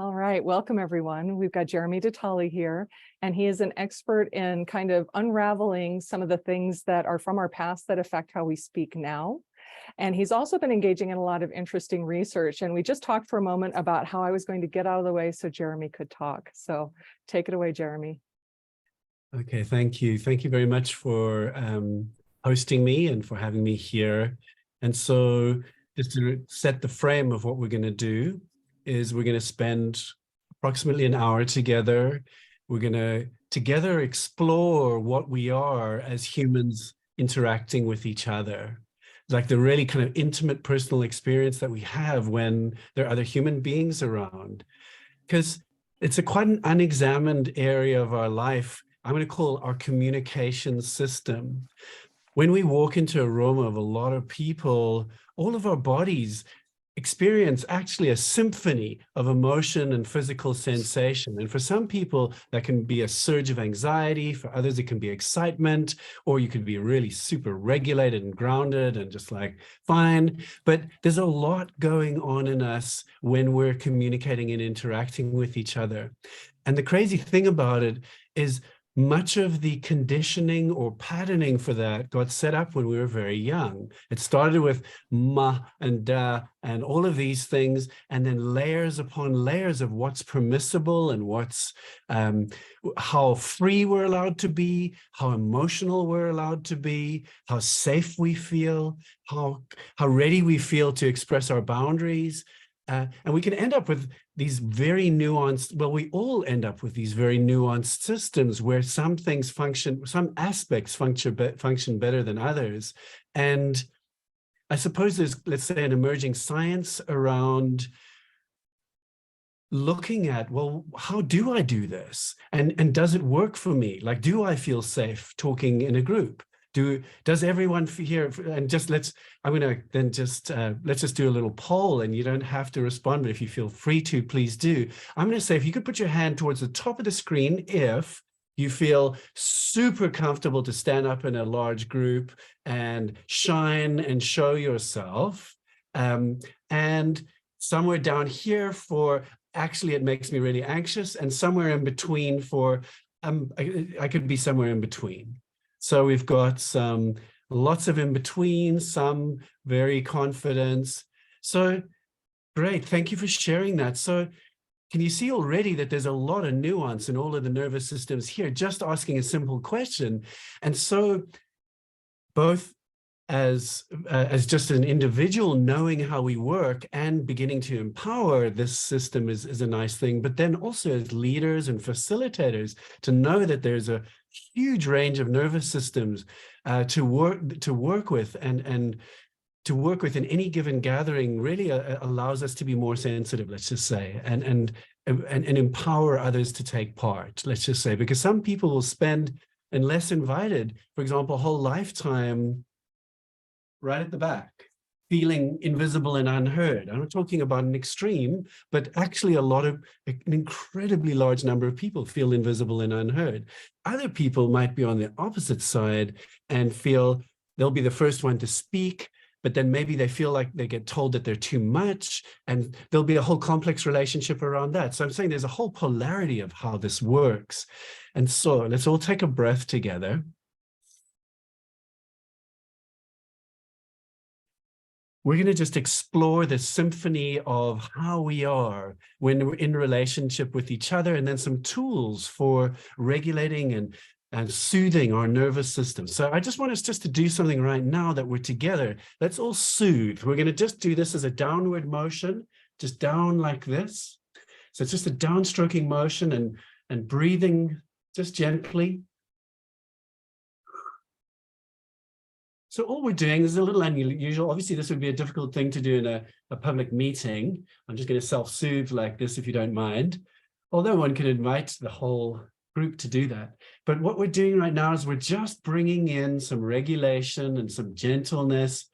All right, welcome everyone. We've got Jeremy de Tolly here, and he is an expert in kind of unraveling some of the things that are from our past that affect how we speak now. And he's also been engaging in a lot of interesting research. And we just talked for a moment about how I was going to get out of the way so Jeremy could talk. So take it away, Jeremy. Okay, thank you. Thank you very much for hosting me and for having me here. And so just to set the frame of what we're going to do is we're going to spend approximately an hour together. We're going to together explore what we are as humans interacting with each other. Like the really kind of intimate personal experience that we have when there are other human beings around. Because it's quite an unexamined area of our life. I'm going to call our communication system. When we walk into a room of a lot of people, all of our bodies experience actually a symphony of emotion and physical sensation. And for some people, that can be a surge of anxiety. For others, it can be excitement, or you could be really super regulated and grounded and just like, fine. But there's a lot going on in us when we're communicating and interacting with each other. And the crazy thing about it is much of the conditioning or patterning for that got set up when we were very young. It started with ma and da and all of these things, and then layers upon layers of what's permissible and what's how free we're allowed to be, how emotional we're allowed to be, how safe we feel, how ready we feel to express our boundaries. And we can end up with these very nuanced, well, we all end up with these very nuanced systems where some things function, some aspects function better than others. And I suppose there's, let's say, an emerging science around looking at, well, how do I do this? And does it work for me? Like, do I feel safe talking in a group? Does everyone here, and just let's just do a little poll, and you don't have to respond, but if you feel free to, please do. I'm going to say, if you could put your hand towards the top of the screen, if you feel super comfortable to stand up in a large group and shine and show yourself, and somewhere down here for, actually, it makes me really anxious, and somewhere in between for, I could be somewhere in between. So we've got some lots of in between, some very confident. So great, thank you for sharing that. So can you see already that there's a lot of nuance in all of the nervous systems here, just asking a simple question. And so both as just an individual knowing how we work and beginning to empower this system is a nice thing, but then also as leaders and facilitators to know that there's a huge range of nervous systems to work with and to work with in any given gathering really allows us to be more sensitive, let's just say, and empower others to take part, let's just say, because some people will spend, unless invited, for example, a whole lifetime right at the back, feeling invisible and unheard. I'm not talking about an extreme, but actually an incredibly large number of people feel invisible and unheard. Other people might be on the opposite side and feel they'll be the first one to speak, but then maybe they feel like they get told that they're too much, and there'll be a whole complex relationship around that. So I'm saying there's a whole polarity of how this works. And so let's all take a breath together. We're going to just explore the symphony of how we are when we're in relationship with each other, and then some tools for regulating and soothing our nervous system. So I just want us just to do something right now that we're together. Let's all soothe. We're going to just do this as a downward motion, just down like this. So it's just a downstroking motion and breathing just gently. So all we're doing is a little unusual. Obviously, this would be a difficult thing to do in a public meeting. I'm just going to self-soothe like this, if you don't mind. Although one can invite the whole group to do that. But what we're doing right now is we're just bringing in some regulation and some gentleness.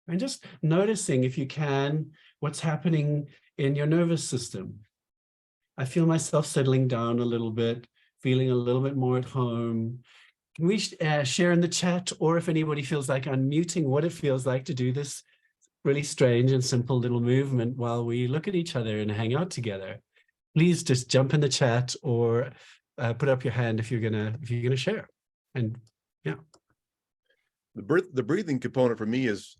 And just noticing, if you can, what's happening in your nervous system. I feel myself settling down a little bit, feeling a little bit more at home. Can we share in the chat, or if anybody feels like unmuting, what it feels like to do this really strange and simple little movement while we look at each other and hang out together. Please just jump in the chat or put up your hand if you're gonna share. And yeah. The breathing component for me is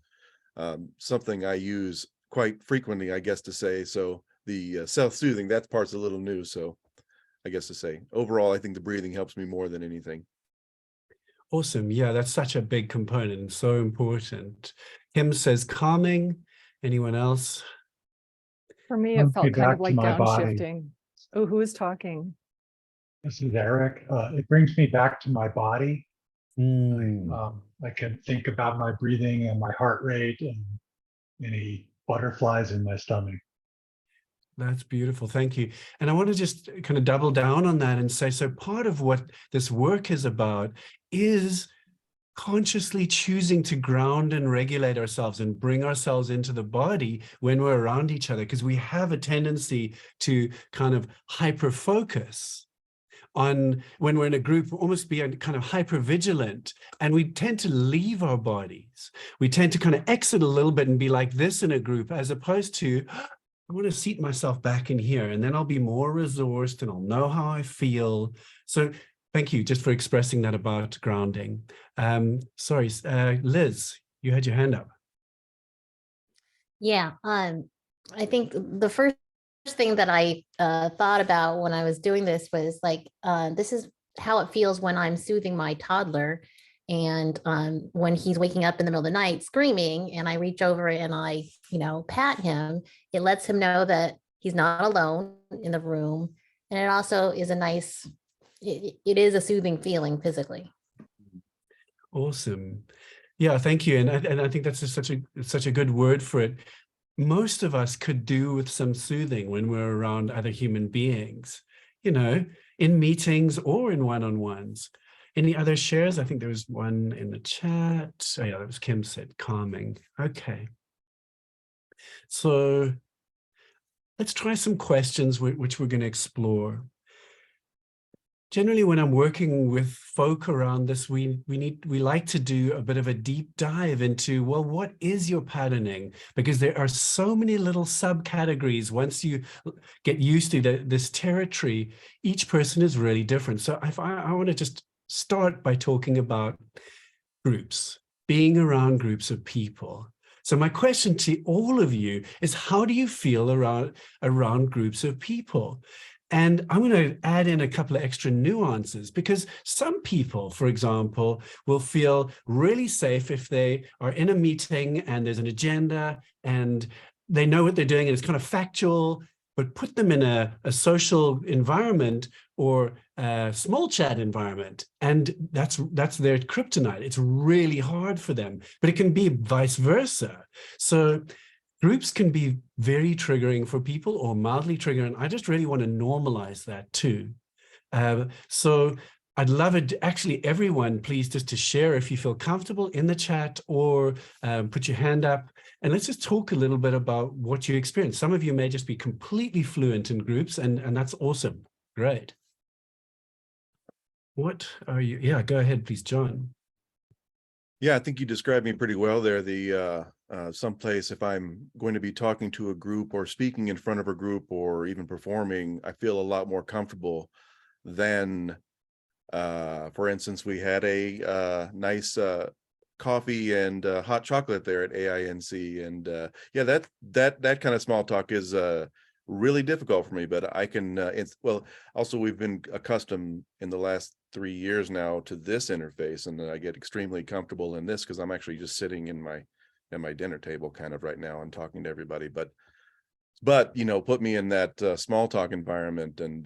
something I use quite frequently, I guess to say. So the self-soothing, that part's a little new. So I guess to say, overall, I think the breathing helps me more than anything. Awesome. Yeah, that's such a big component and so important. Kim says calming. Anyone else? For me, it felt kind of like my body. downshifting. Oh, who is talking? This is Eric. It brings me back to my body. Mm. I can think about my breathing and my heart rate and any butterflies in my stomach. That's beautiful. Thank you. And I want to just kind of double down on that and say, so part of what this work is about is consciously choosing to ground and regulate ourselves and bring ourselves into the body when we're around each other, because we have a tendency to kind of hyper focus on, when we're in a group, almost be kind of hyper vigilant, and we tend to leave our bodies. We tend to kind of exit a little bit and be like this in a group, as opposed to, I want to seat myself back in here, and then I'll be more resourced and I'll know how I feel. So thank you just for expressing that about grounding. Sorry, Liz, you had your hand up. Yeah, I think the first thing that I thought about when I was doing this was like, this is how it feels when I'm soothing my toddler. And when he's waking up in the middle of the night screaming, and I reach over and I, pat him, it lets him know that he's not alone in the room. And it also is a nice, it is a soothing feeling physically. Awesome. Yeah, thank you. And I think that's just such a good word for it. Most of us could do with some soothing when we're around other human beings, in meetings or in one-on-ones. Any other shares? I think there was one in the chat. Oh yeah, that was Kim said calming. Okay. So let's try some questions which we're going to explore. Generally, when I'm working with folk around this, we like to do a bit of a deep dive into, well, what is your patterning? Because there are so many little subcategories. Once you get used to this territory, each person is really different. So I want to just start by talking about groups, being around groups of people. So my question to all of you is, how do you feel around groups of people? And I'm going to add in a couple of extra nuances, because some people, for example, will feel really safe if they are in a meeting and there's an agenda and they know what they're doing and it's kind of factual, but put them in a social environment or a small chat environment, and that's their kryptonite. It's really hard for them, but it can be vice versa. So groups can be very triggering for people or mildly triggering. I just really want to normalize that too. So I'd love it, actually, everyone, please, just to share if you feel comfortable in the chat, or put your hand up, and let's just talk a little bit about what you experience. Some of you may just be completely fluent in groups, and that's awesome. Great. What are you? Yeah, go ahead, please, John. Yeah, I think you described me pretty well there. The someplace, if I'm going to be talking to a group or speaking in front of a group or even performing, I feel a lot more comfortable than, for instance, we had a nice coffee and hot chocolate there at AINC, and yeah, that kind of small talk is really difficult for me, but I can well, also we've been accustomed in the last 3 years now to this interface, and I get extremely comfortable in this because I'm actually just sitting in my dinner table kind of right now and talking to everybody, but put me in that small talk environment, and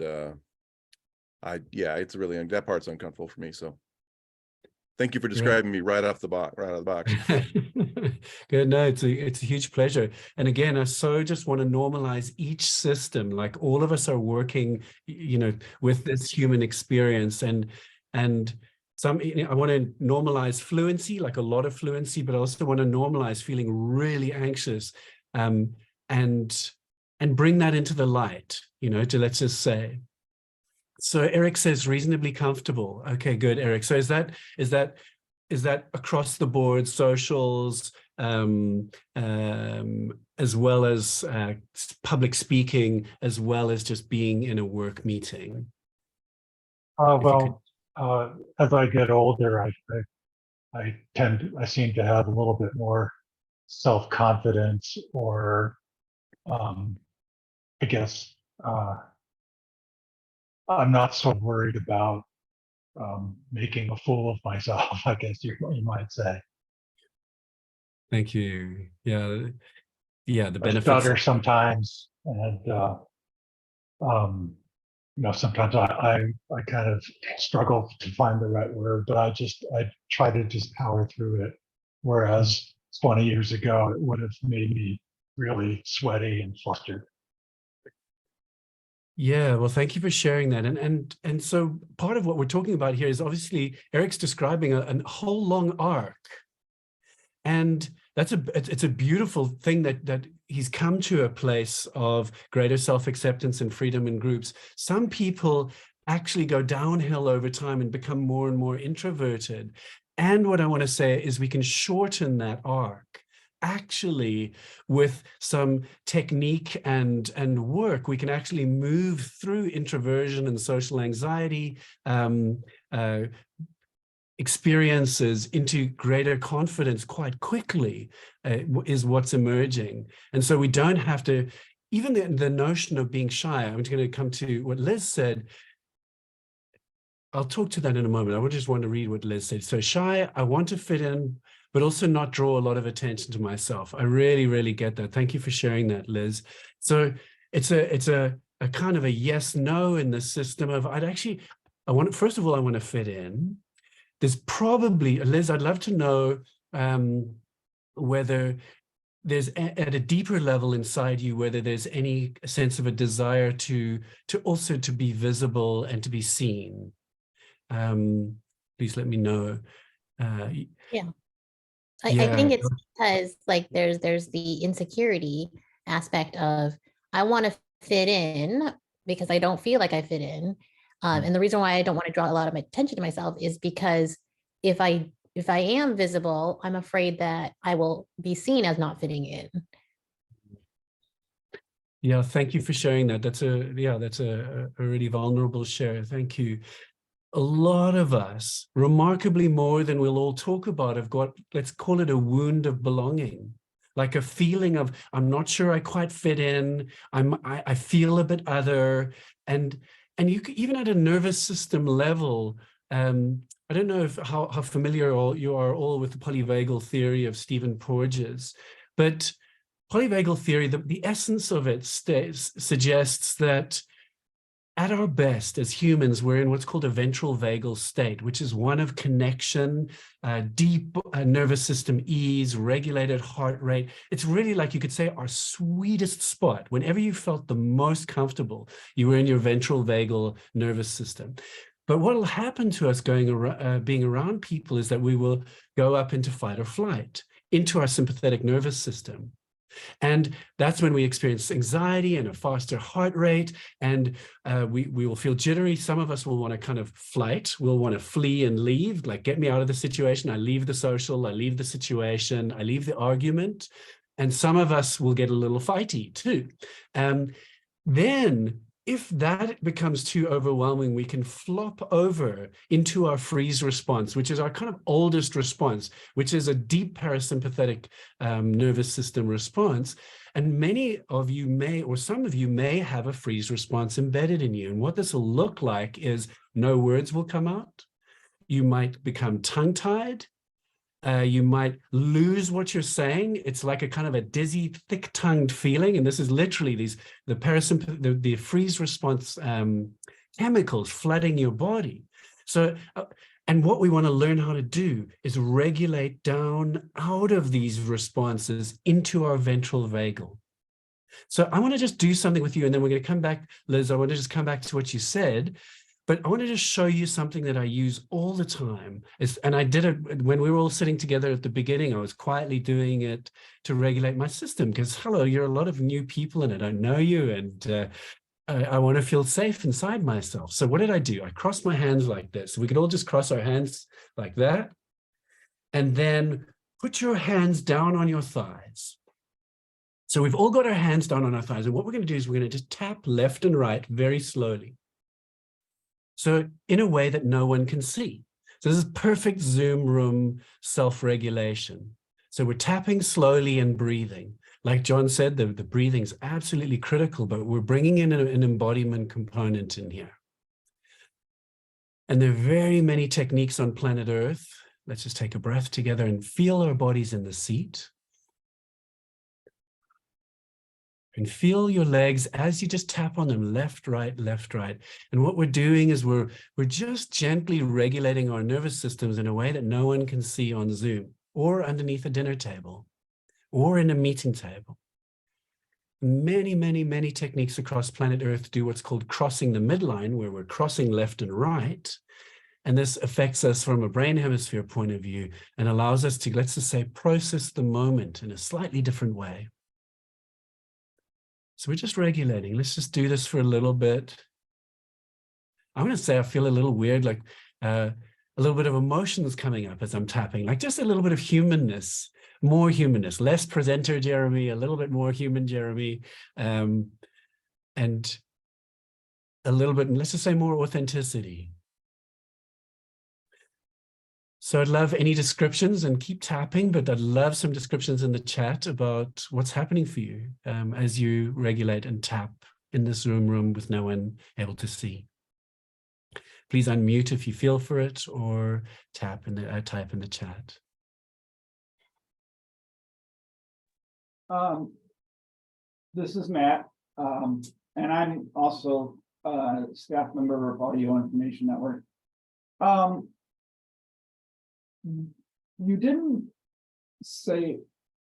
yeah, it's really, that part's uncomfortable for me. So thank you for describing me right out of the box. Good. No, it's a huge pleasure. And again, I so just want to normalize each system. Like, all of us are working, with this human experience, and some, I want to normalize fluency, like a lot of fluency, but I also want to normalize feeling really anxious, and bring that into the light, to, let's just say. So Eric says reasonably comfortable. Okay, good, Eric. So is that across the board, socials, as well as public speaking, as well as just being in a work meeting? As I get older, I seem to have a little bit more self-confidence, or I guess I'm not so worried about making a fool of myself, I guess you might say. Thank you. Yeah, the I benefits. stutter sometimes, and sometimes I kind of struggle to find the right word, but I try to just power through it. Whereas 20 years ago, it would have made me really sweaty and flustered. Yeah, well, thank you for sharing that. And so part of what we're talking about here is obviously Eric's describing a whole long arc. And it's a beautiful thing that he's come to a place of greater self-acceptance and freedom in groups. Some people actually go downhill over time and become more and more introverted. And what I want to say is we can shorten that arc. Actually, with some technique and work, we can actually move through introversion and social anxiety experiences into greater confidence quite quickly, is what's emerging. And so we don't have to, even the notion of being shy, I'm just going to come to what Liz said. I'll talk to that in a moment. I just want to read what Liz said. So shy, I want to fit in, but also not draw a lot of attention to myself. I really, really get that. Thank you for sharing that, Liz. So it's a kind of a yes, no in the system of first of all, I want to fit in. There's probably, Liz, I'd love to know whether there's at a deeper level inside you, whether there's any sense of a desire to also to be visible and to be seen. Please let me know. I think it's because there's the insecurity aspect of, I want to fit in because I don't feel like I fit in. And the reason why I don't want to draw a lot of attention to myself is because if I am visible, I'm afraid that I will be seen as not fitting in. Yeah, thank you for sharing that. That's a really vulnerable share. Thank you. A lot of us, remarkably more than we'll all talk about, have got, let's call it a wound of belonging, like a feeling of, I'm not sure I quite fit in. I feel a bit other. And you could, even at a nervous system level, I don't know how familiar you are all with the polyvagal theory of Stephen Porges, but polyvagal theory, the essence of it suggests that at our best as humans, we're in what's called a ventral vagal state, which is one of connection, deep nervous system ease, regulated heart rate. It's really, like you could say, our sweetest spot. Whenever you felt the most comfortable, you were in your ventral vagal nervous system. But what will happen to us being around people is that we will go up into fight or flight, into our sympathetic nervous system. And that's when we experience anxiety and a faster heart rate, and we will feel jittery. Some of us will want to kind of flight. We'll want to flee and leave, like, get me out of the situation. I leave the social, I leave the situation, I leave the argument. And some of us will get a little fighty too. Then if that becomes too overwhelming, we can flop over into our freeze response, which is our kind of oldest response, which is a deep parasympathetic nervous system response. And many of you may, or some of you may have a freeze response embedded in you. And what this will look like is no words will come out. You might become tongue-tied. You might lose what you're saying. It's like a kind of a dizzy, thick-tongued feeling. And this is literally the freeze response chemicals flooding your body. So, and what we want to learn how to do is regulate down out of these responses into our ventral vagal. So I want to just do something with you, and then we're going to come back, Liz. I want to just come back to what you said. But I want to just show you something that I use all the time. And I did it when we were all sitting together at the beginning. I was quietly doing it to regulate my system because, hello, you're a lot of new people and I don't know you. And I want to feel safe inside myself. So what did I do? I crossed my hands like this. We could all just cross our hands like that. And then put your hands down on your thighs. So we've all got our hands down on our thighs. And what we're going to do is we're going to just tap left and right very slowly. So in a way that no one can see. So this is perfect Zoom room self-regulation. So we're tapping slowly and breathing. Like John said, the breathing is absolutely critical, but we're bringing in an embodiment component in here. And there are very many techniques on planet Earth. Let's just take a breath together and feel our bodies in the seat. And feel your legs as you just tap on them, left, right, left, right. And what we're doing is we're just gently regulating our nervous systems in a way that no one can see on Zoom or underneath a dinner table or in a meeting table. Many, many, many techniques across planet Earth do what's called crossing the midline, where we're crossing left and right. And this affects us from a brain hemisphere point of view and allows us to, let's just say, process the moment in a slightly different way. So we're just regulating. Let's just do this for a little bit. I'm going to say I feel a little weird, like a little bit of emotions coming up as I'm tapping, like just a little bit of humanness, more humanness, less presenter Jeremy, a little bit more human Jeremy, and a little bit, let's just say, more authenticity. So I'd love any descriptions, and keep tapping, but I'd love some descriptions in the chat about what's happening for you as you regulate and tap in this room with no one able to see. Please unmute if you feel for it, or type in the chat. This is Matt, and I'm also a staff member of Audio Information Network. You didn't say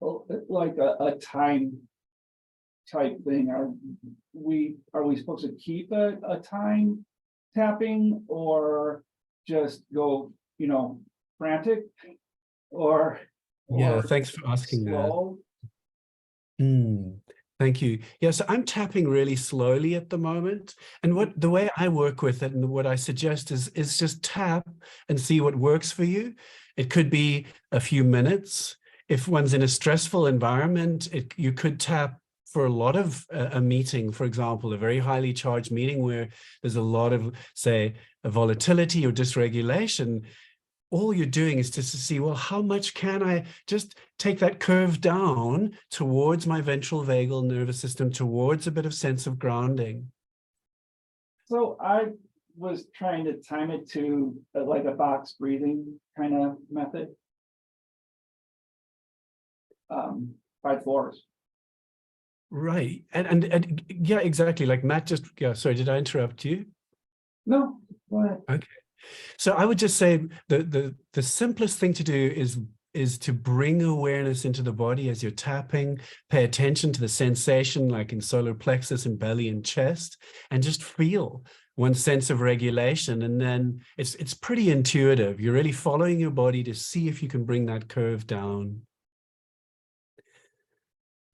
like a time type thing. Are we supposed to keep a time tapping, or just go, frantic, or Yeah, thanks for asking slow? that. Thank you. Yeah, so I'm tapping really slowly at the moment. And the way I work with it and what I suggest is just tap and see what works for you. It could be a few minutes. If one's in a stressful environment, you could tap for a lot of a meeting, for example, a very highly charged meeting where there's a lot of, say, a volatility or dysregulation. All you're doing is just to see, well, how much can I just take that curve down towards my ventral vagal nervous system, towards a bit of sense of grounding. So I was trying to time it to like a box breathing kind of method. 5 floors. Right. And yeah, exactly. Like Matt just, yeah, sorry, did I interrupt you? No, go ahead. Okay. So I would just say the simplest thing to do is to bring awareness into the body as you're tapping. Pay attention to the sensation, like in solar plexus and belly and chest, and just feel one sense of regulation. And then it's pretty intuitive. You're really following your body to see if you can bring that curve down.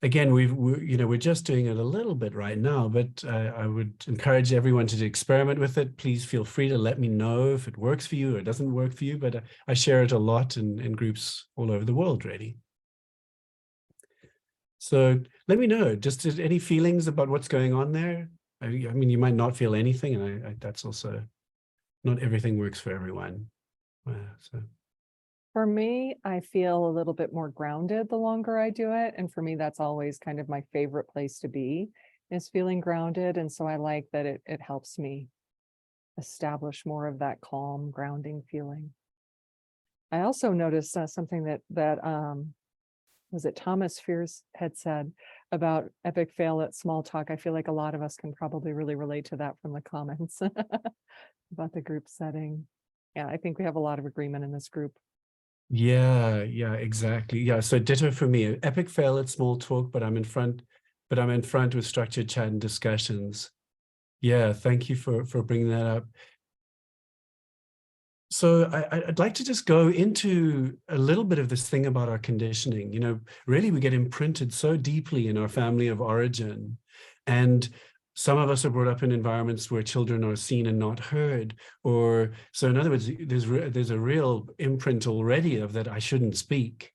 Again, we're just doing it a little bit right now, but I would encourage everyone to experiment with it. Please feel free to let me know if it works for you or it doesn't work for you, but I share it a lot in groups all over the world, really. So let me know, just any feelings about what's going on there? I mean, you might not feel anything, and that's also, not everything works for everyone. So. For me, I feel a little bit more grounded the longer I do it. And for me, that's always kind of my favorite place to be, is feeling grounded. And so I like that it helps me establish more of that calm, grounding feeling. I also noticed something that was it Thomas Fierce had said about epic fail at small talk. I feel like a lot of us can probably really relate to that from the comments about the group setting. Yeah, I think we have a lot of agreement in this group. Yeah, exactly. Yeah, so ditto for me. Epic fail at small talk, but I'm in front with structured chat and discussions. Yeah, thank you for bringing that up. So I'd like to just go into a little bit of this thing about our conditioning. Really we get imprinted so deeply in our family of origin, and some of us are brought up in environments where children are seen and not heard, so in other words, there's a real imprint already of that I shouldn't speak.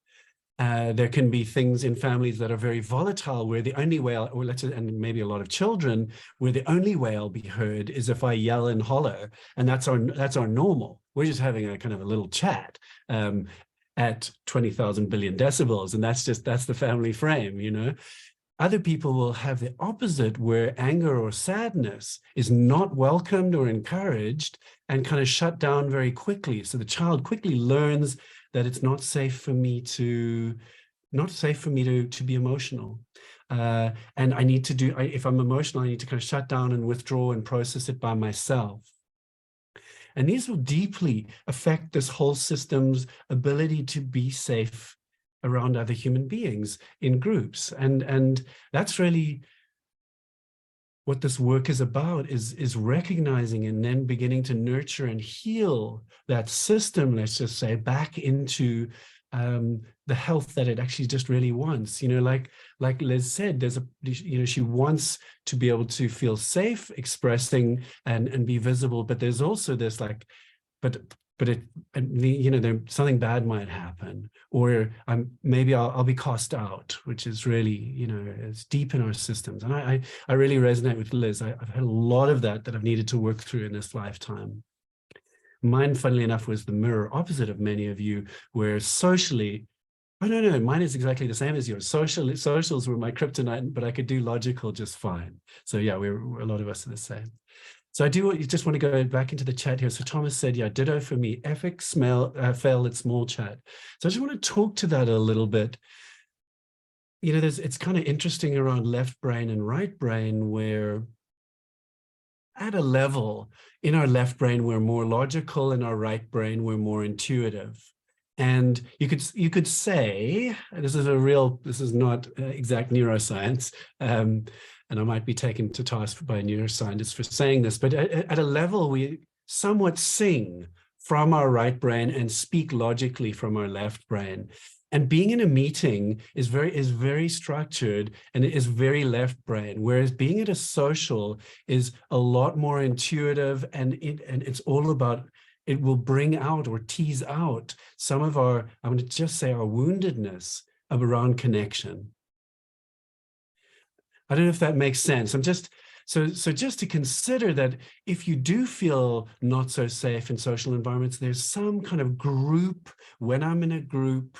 There can be things in families that are very volatile, where the only way, and maybe a lot of children, where the only way I'll be heard is if I yell and holler, and that's our normal. We're just having a kind of a little chat at 20,000 billion decibels, and that's the family frame, you know. Other people will have the opposite, where anger or sadness is not welcomed or encouraged and kind of shut down very quickly. So the child quickly learns that it's not safe for me to be emotional. And I need to if I'm emotional, I need to kind of shut down and withdraw and process it by myself. And these will deeply affect this whole system's ability to be safe around other human beings in groups. And that's really what this work is about, is recognizing and then beginning to nurture and heal that system, let's just say, back into the health that it actually just really wants. You know, like Liz said, she wants to be able to feel safe expressing and be visible, but there's also this something bad might happen, or maybe I'll be cast out, which is really, it's deep in our systems. And I really resonate with Liz. I've had a lot of that I've needed to work through in this lifetime. Mine, funnily enough, was the mirror opposite of many of you, where socially, I don't know, mine is exactly the same as yours. Socials were my kryptonite, but I could do logical just fine. So yeah, a lot of us are the same. So I just want to go back into the chat here. So Thomas said, yeah, ditto for me, epic fail at small chat. So I just want to talk to that a little bit. You know, it's kind of interesting around left brain and right brain, where at a level in our left brain, we're more logical, in our right brain, we're more intuitive. And you could say, this is not exact neuroscience, and I might be taken to task by a neuroscientist for saying this, but at a level, we somewhat sing from our right brain and speak logically from our left brain. And being in a meeting is very structured, and it is very left brain, whereas being at a social is a lot more intuitive, and it's all about, it will bring out or tease out some of our, I'm going to just say, our woundedness around connection. I don't know if that makes sense. So just to consider that if you do feel not so safe in social environments, there's some kind of group, when I'm in a group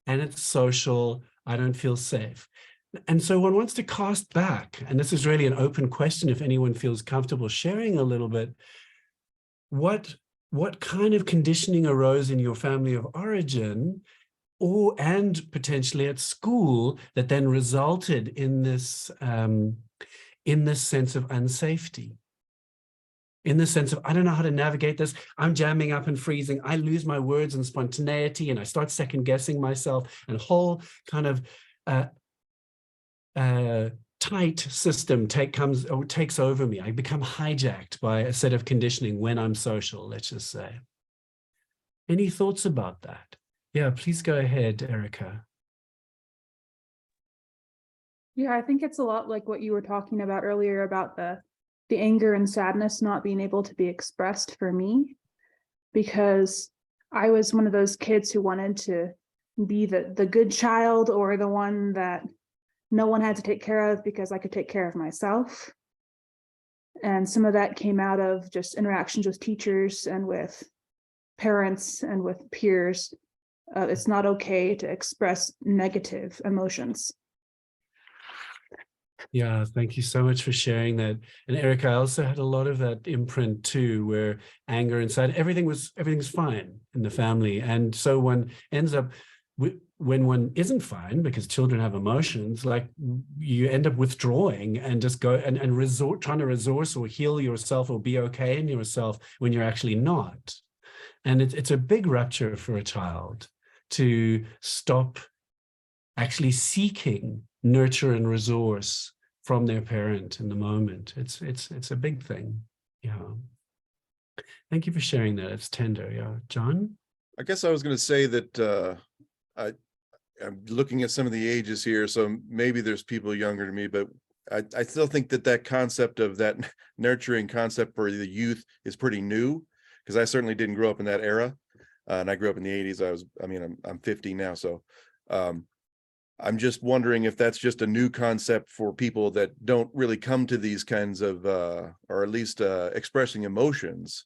and it's social, I don't feel safe. And so one wants to cast back, and this is really an open question if anyone feels comfortable sharing a little bit, what kind of conditioning arose in your family of origin, and potentially at school, that then resulted in this sense of unsafety, in the sense of, I don't know how to navigate this, I'm jamming up and freezing, I lose my words and spontaneity, and I start second guessing myself, and a whole kind of tight system takes over me. I become hijacked by a set of conditioning when I'm social, let's just say. Any thoughts about that? Yeah, please go ahead, Erica. Yeah, I think it's a lot like what you were talking about earlier about the anger and sadness not being able to be expressed for me, because I was one of those kids who wanted to be the good child, or the one that no one had to take care of because I could take care of myself. And some of that came out of just interactions with teachers and with parents and with peers. It's not okay to express negative emotions. Yeah, thank you so much for sharing that. And Erica, I also had a lot of that imprint too, where anger and sad, everything's fine in the family. And so one ends up, when one isn't fine, because children have emotions, like you end up withdrawing and just go and trying to resource or heal yourself or be okay in yourself when you're actually not. And it's a big rupture for a child to stop actually seeking nurture and resource from their parent in the moment. It's a big thing. Yeah. Thank you for sharing that. It's tender. Yeah. John? I guess I was going to say that I'm looking at some of the ages here, so maybe there's people younger than me, but I still think that concept of that nurturing concept for the youth is pretty new, because I certainly didn't grow up in that era. And I grew up in the 80s. I'm 50 now, so I'm just wondering if that's just a new concept for people that don't really come to these kinds of, or at least expressing emotions.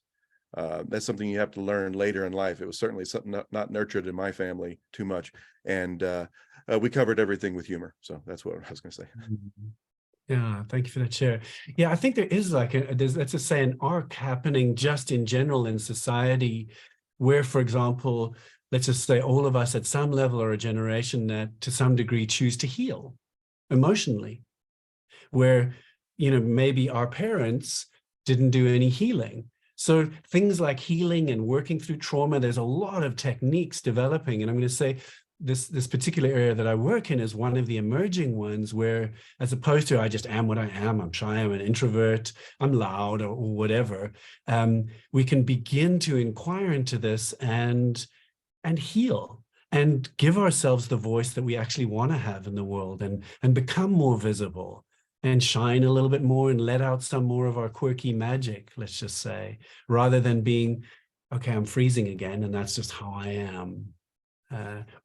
That's something you have to learn later in life. It was certainly something not nurtured in my family too much. And we covered everything with humor. So that's what I was going to say. Yeah, thank you for that share. Yeah, I think there is like let's just say an arc happening just in general in society where, for example, let's just say all of us at some level are a generation that to some degree choose to heal emotionally, where, you know, maybe our parents didn't do any healing. So things like healing and working through trauma, there's a lot of techniques developing. And I'm going to say this particular area that I work in is one of the emerging ones where, as opposed to I just am what I am, I'm shy, I'm an introvert, I'm loud or whatever, we can begin to inquire into this and heal and give ourselves the voice that we actually want to have in the world and become more visible and shine a little bit more and let out some more of our quirky magic, let's just say, rather than being, okay, I'm freezing again and that's just how I am.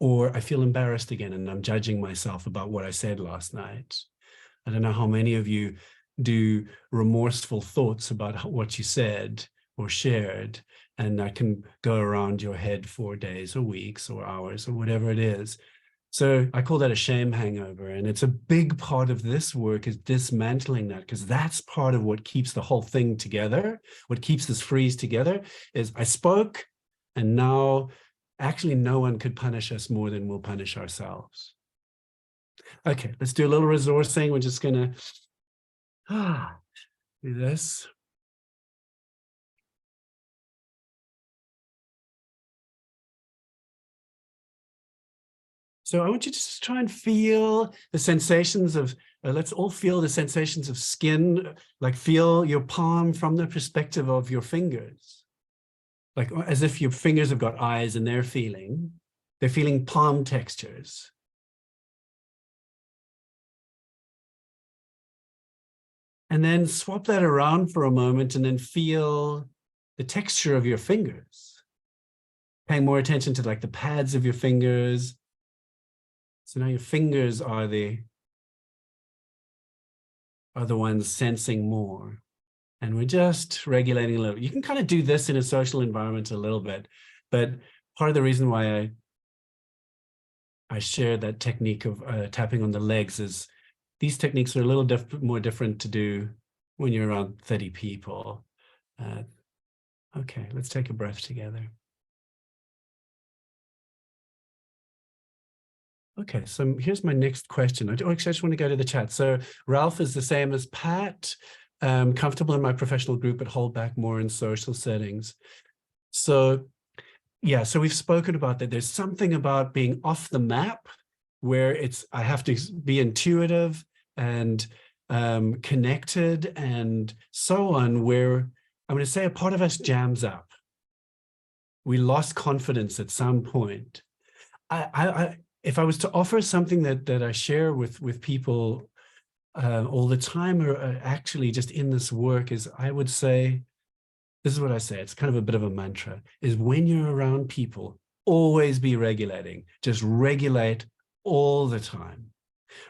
Or I feel embarrassed again and I'm judging myself about what I said last night. I don't know how many of you do remorseful thoughts about what you said or shared, and that can go around your head for days or weeks or hours or whatever it is. So I call that a shame hangover. And it's a big part of this work is dismantling that, because that's part of what keeps the whole thing together. What keeps this freeze together is I spoke, and now actually no one could punish us more than we'll punish ourselves. Okay, let's do a little resourcing. We're just gonna do this. So I want you to just try and feel the sensations of, let's all feel the sensations of skin, like feel your palm from the perspective of your fingers. Like as if your fingers have got eyes and they're feeling palm textures. And then swap that around for a moment and then feel the texture of your fingers. Paying more attention to like the pads of your fingers. So now your fingers are the ones sensing more. And we're just regulating a little. You can kind of do this in a social environment a little bit, but part of the reason why I shared that technique of tapping on the legs is these techniques are a little more different to do when you're around 30 people. Okay, let's take a breath together. Okay, so here's my next question. Actually, I just want to go to the chat. So Ralph is the same as Pat. Comfortable in my professional group, but hold back more in social settings. So yeah, so we've spoken about that. There's something about being off the map where I have to be intuitive and connected and so on, where I'm going to say a part of us jams up. We lost confidence at some point. If I was to offer something that I share with people all the time, or actually just in this work, is I would say, this is what I say, it's kind of a bit of a mantra, is when you're around people, always be regulating. Just regulate all the time.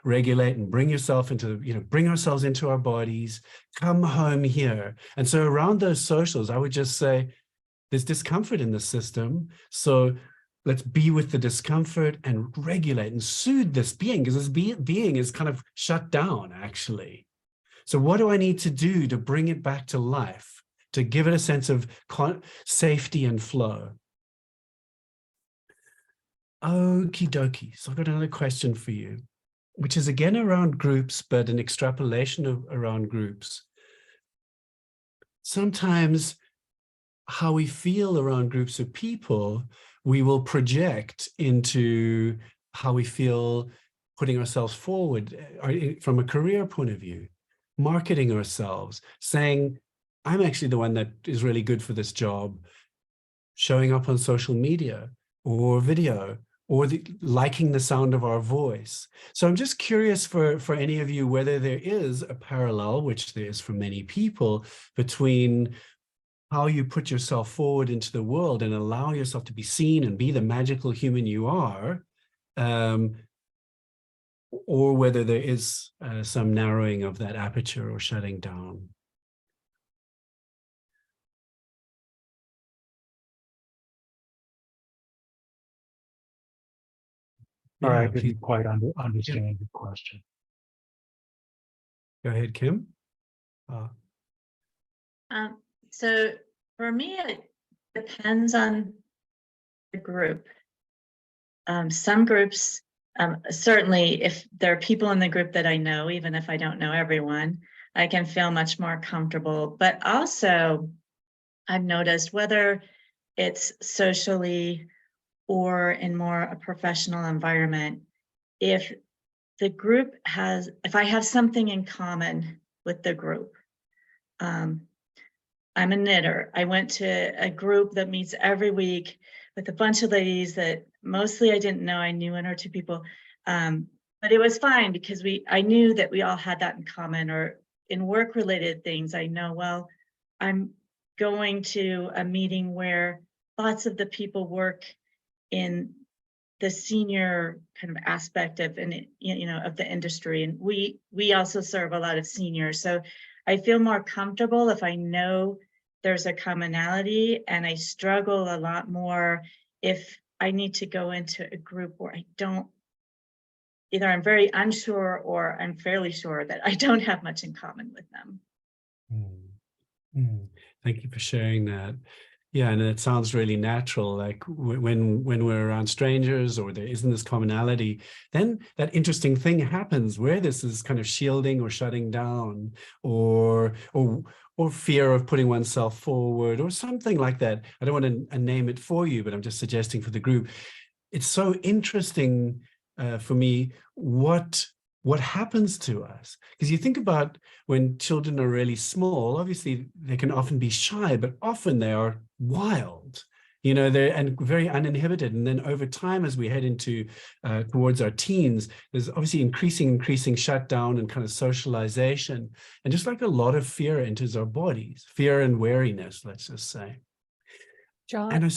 Regulate and bring yourself into, bring ourselves into our bodies, come home here. And so around those socials, I would just say, there's discomfort in the system. So let's be with the discomfort and regulate and soothe this being, because this being is kind of shut down, actually. So what do I need to do to bring it back to life, to give it a sense of safety and flow? Okie dokie. So I've got another question for you, which is again around groups, but an extrapolation around groups. Sometimes how we feel around groups of people, we will project into how we feel putting ourselves forward from a career point of view, marketing ourselves, saying, I'm actually the one that is really good for this job, showing up on social media or video, or liking the sound of our voice. So I'm just curious for any of you, whether there is a parallel, which there is for many people, between how you put yourself forward into the world and allow yourself to be seen and be the magical human you are, or whether there is some narrowing of that aperture or shutting down. Sorry, I Yeah, didn't quite understand your question. go ahead, Kim. So for me, it depends on the group. Some groups, certainly if there are people in the group that I know, even if I don't know everyone, I can feel much more comfortable. But also, I've noticed whether it's socially or in more a professional environment, if the group has, if I have something in common with the group, I'm a knitter. I went to a group that meets every week with a bunch of ladies that mostly I didn't know. I knew one or two people, but it was fine because I knew that we all had that in common. Or in work-related things, I know, well, I'm going to a meeting where lots of the people work in the senior kind of aspect of of the industry, and we also serve a lot of seniors. So I feel more comfortable if I know there's a commonality, and I struggle a lot more if I need to go into a group where I don't, either I'm very unsure or I'm fairly sure that I don't have much in common with them. Thank you for sharing that. Yeah, and it sounds really natural. Like when we're around strangers or there isn't this commonality, then that interesting thing happens where this is kind of shielding or shutting down, or fear of putting oneself forward, or something like that. I don't want to name it for you, but I'm just suggesting for the group. It's so interesting for me what happens to us, because you think about when children are really small, obviously they can often be shy, but often they are wild, they're and very uninhibited. And then over time, as we head into towards our teens, there's obviously increasing shutdown and kind of socialization, and just like a lot of fear enters our bodies, fear and wariness, let's just say. John,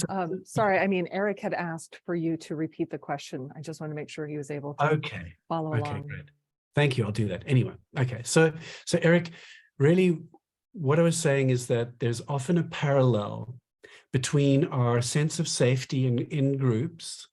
sorry, I mean, Eric had asked for you to repeat the question. I just want to make sure he was able to follow along. Great. Thank you. I'll do that. Anyway, okay. So Eric, really what I was saying is that there's often a parallel between our sense of safety in groups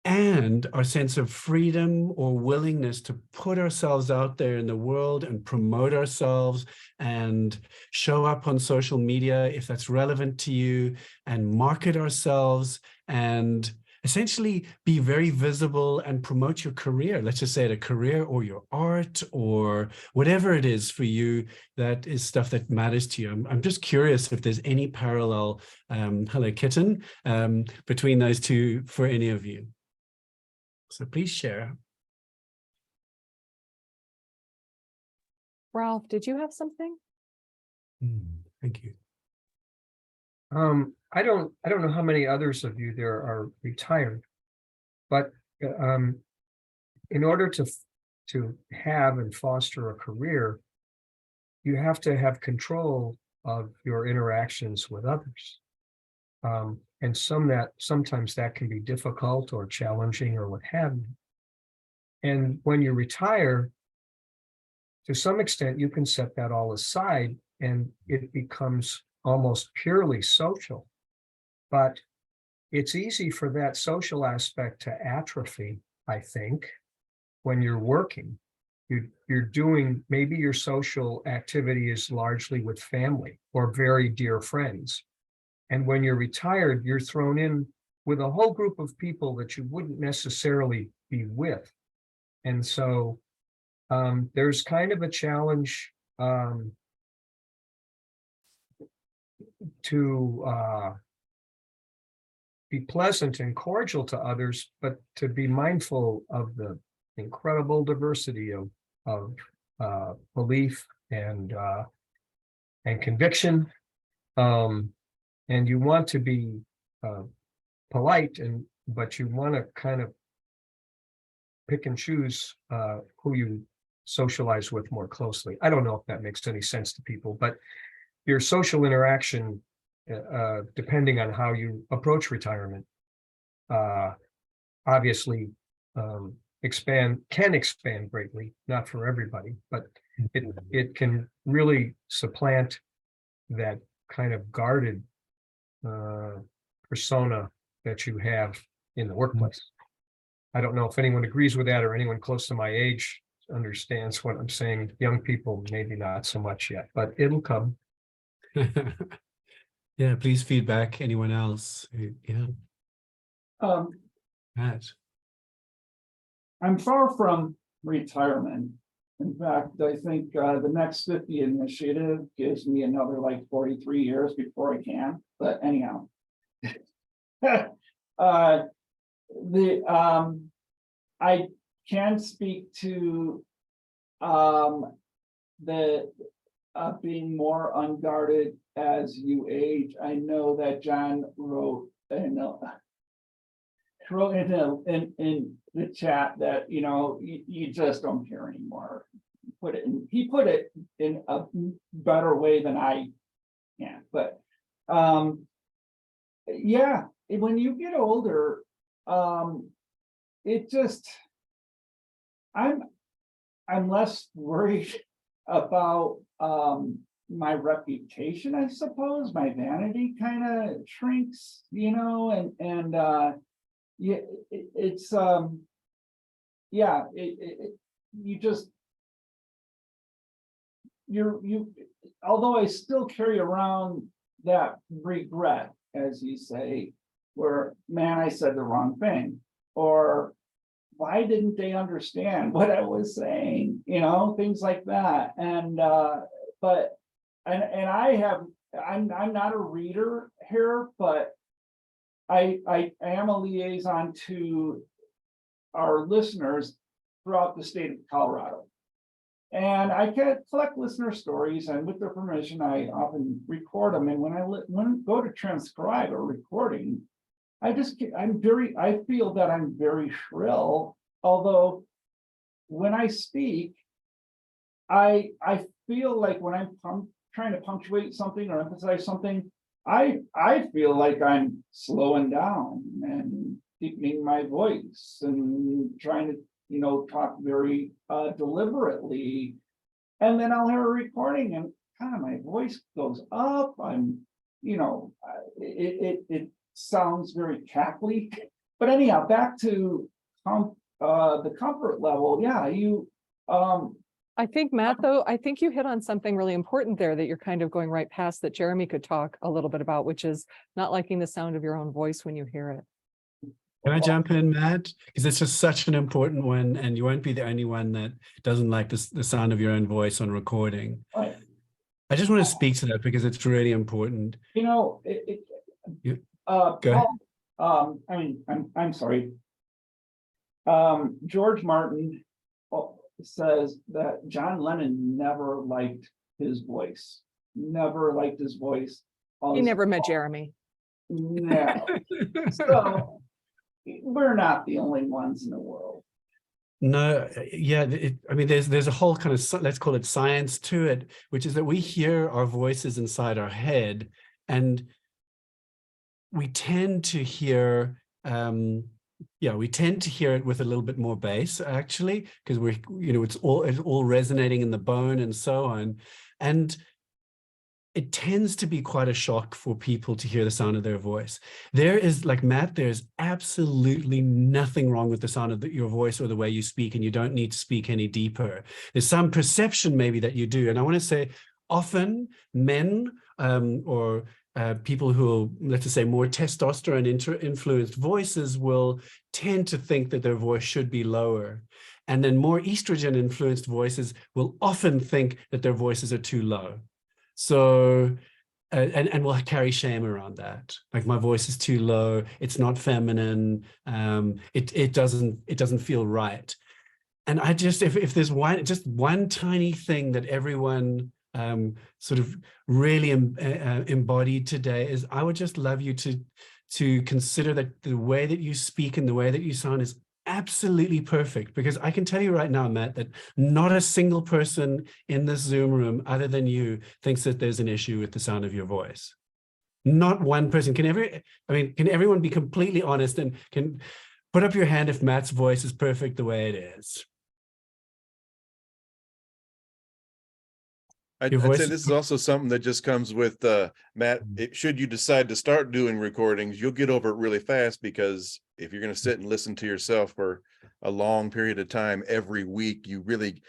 and our sense of freedom or willingness to put ourselves out there in the world and promote ourselves and show up on social media if that's relevant to you, and market ourselves and essentially be very visible and promote your career. Let's just say it, a career or your art or whatever it is for you that is stuff that matters to you. I'm just curious if there's any parallel, hello kitten, between those two for any of you. So please share. Ralph, did you have something? Thank you. I don't know how many others of you there are retired, but in order to have and foster a career, you have to have control of your interactions with others. And sometimes that can be difficult or challenging or what have you. And when you retire, to some extent, you can set that all aside and it becomes almost purely social. But it's easy for that social aspect to atrophy, I think, when you're working. You're doing, maybe your social activity is largely with family or very dear friends. And when you're retired, you're thrown in with a whole group of people that you wouldn't necessarily be with. And so there's kind of a challenge to be pleasant and cordial to others, but to be mindful of the incredible diversity of belief and conviction. And you want to be polite, but you want to kind of pick and choose who you socialize with more closely. I don't know if that makes any sense to people, but your social interaction, depending on how you approach retirement, obviously can expand greatly, not for everybody, but it can really supplant that kind of guarded persona that you have in the workplace. I don't know if anyone agrees with that or anyone close to my age understands what I'm saying. Young people, maybe not so much yet, but it'll come. Yeah, please feedback. Anyone else? Yeah, Matt. I'm far from retirement. In fact, I think the next 50 initiative gives me another like 43 years before I can, but anyhow. I can speak to the being more unguarded as you age. I know that John wrote in the chat that, you know, you just don't care anymore. He put it in a better way than I can, but yeah, when you get older, it just, I'm less worried about my reputation, I suppose. My vanity kind of shrinks, you know, and yeah, it's yeah, you just, you although I still carry around that regret, as you say, where, man, I said the wrong thing, or why didn't they understand what I was saying, you know, things like that. And but I'm not a reader here, but I am a liaison to our listeners throughout the state of Colorado. And I can collect listener stories, and with their permission, I often record them. And when I go to transcribe a recording, I feel that I'm very shrill. Although when I speak, I feel like when I'm trying to punctuate something or emphasize something, I feel like I'm slowing down and deepening my voice and trying to, you know, talk very deliberately. And then I'll hear a recording and kind of my voice goes up. I'm, you know, it sounds very cackly. But anyhow, back to the comfort level. Yeah, you I think, Matt, though, I think you hit on something really important there that you're kind of going right past that Jeremy could talk a little bit about, which is not liking the sound of your own voice when you hear it. Can I jump in, Matt? Because it's just such an important one, and you won't be the only one that doesn't like the sound of your own voice on recording. Right. I just want to speak to that because it's really important. You know, Go ahead. Paul, I mean, I'm sorry. George Martin says that John Lennon never liked his voice. Never liked his voice. He never met Jeremy. No. So we're not the only ones in the world. No, yeah, I mean, there's a whole kind of, let's call it science to it, which is that we hear our voices inside our head, and we tend to hear, we tend to hear it with a little bit more bass, actually, because we're, you know, it's all resonating in the bone and so on. And it tends to be quite a shock for people to hear the sound of their voice. There is, like Matt, there's absolutely nothing wrong with the sound of your voice or the way you speak, and you don't need to speak any deeper. There's some perception maybe that you do. And I want to say often men or people who, let's just say, more testosterone influenced voices will tend to think that their voice should be lower. And then more estrogen influenced voices will often think that their voices are too low. So, and we'll carry shame around that. Like, my voice is too low. It's not feminine. It doesn't feel right. And I just, if there's one tiny thing that everyone sort of really embodied today, is I would just love you to consider that the way that you speak and the way that you sound is absolutely perfect. Because I can tell you right now, Matt, that not a single person in this Zoom room other than you thinks that there's an issue with the sound of your voice. Not one person. Can everyone be completely honest and can Put up your hand if Matt's voice is perfect the way it is. I'd Your voice say is this is also something that just comes with Matt. Should you decide to start doing recordings, you'll get over it really fast, because if you're going to sit and listen to yourself for a long period of time every week, you really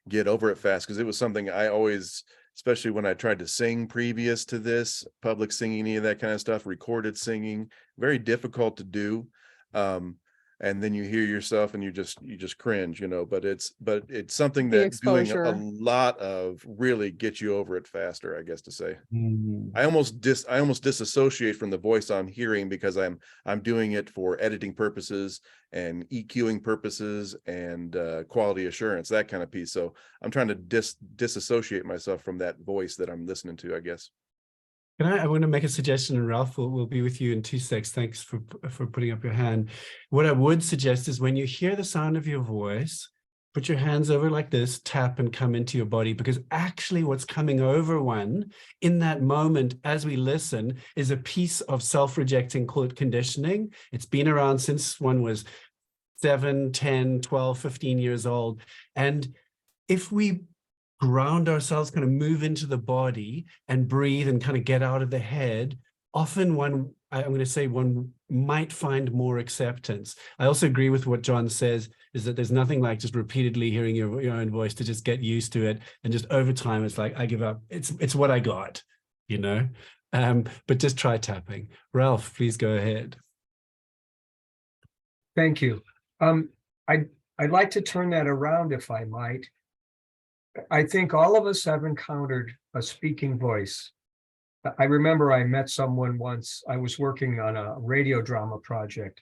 get over it fast. Because it was something I always, especially when I tried to sing previous to this, public singing, any of that kind of stuff, recorded singing, very difficult to do. And then you hear yourself and you just cringe, but it's something The that doing a exposure. lot of really gets you over it faster, I guess to say. Mm. I almost disassociate from the voice I'm hearing, because I'm doing it for editing purposes and EQing purposes and quality assurance, that kind of piece. So I'm trying to disassociate myself from that voice that I'm listening to, I guess. I want to make a suggestion, and Ralph will be with you in 2 seconds. Thanks for putting up your hand. What I would suggest is when you hear the sound of your voice, put your hands over like this, tap and come into your body, because actually what's coming over one in that moment as we listen is a piece of self-rejecting conditioning. It's been around since one was 7, 10, 12, 15 years old. And if we ground ourselves, kind of move into the body and breathe and kind of get out of the head, often I'm going to say one might find more acceptance. I also agree with what John says, is that there's nothing like just repeatedly hearing your own voice to just get used to it. And just over time, it's like, I give up. It's what I got, but just try tapping. Ralph, please go ahead. Thank you. I'd like to turn that around, if I might. I think all of us have encountered a speaking voice. I remember I met someone once. I was working on a radio drama project,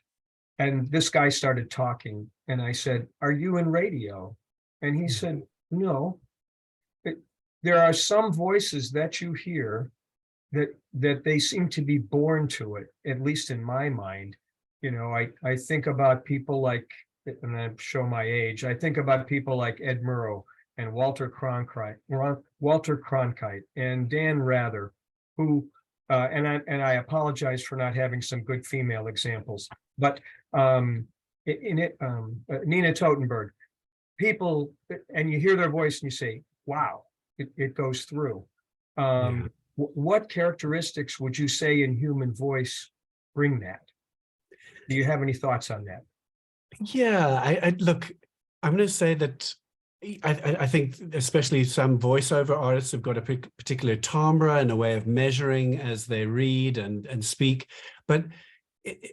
and this guy started talking, and I said, "Are you in radio?" And he said, "No." There are some voices that you hear that they seem to be born to it, at least in my mind. I think about people like, and I show my age, I think about people like Ed Murrow and Walter Cronkite and Dan Rather, who and I apologize for not having some good female examples, but Nina Totenberg, people, and you hear their voice and you say, wow, it goes through. What characteristics would you say in human voice bring that? Do you have any thoughts on that? Yeah, look, I'm going to say that I think especially some voiceover artists have got a particular timbre and a way of measuring as they read and speak. But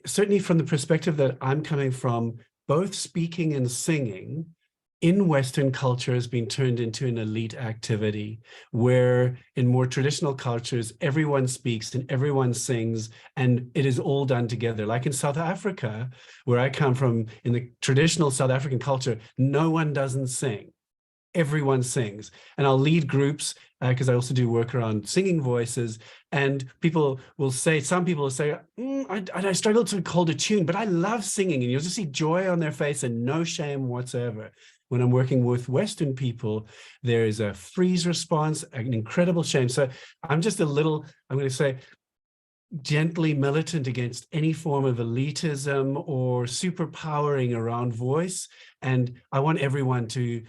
certainly from the perspective that I'm coming from, both speaking and singing in Western culture has been turned into an elite activity, where in more traditional cultures, everyone speaks and everyone sings, and it is all done together. Like in South Africa, where I come from, in the traditional South African culture, no one doesn't sing. Everyone sings. And I'll lead groups because I also do work around singing voices, and people will say, some people will say, I struggle to hold a tune, but I love singing. And you'll just see joy on their face and no shame whatsoever. When I'm working with Western people, there is a freeze response, an incredible shame. So I'm just I'm going to say, gently militant against any form of elitism or superpowering around voice. And I want everyone to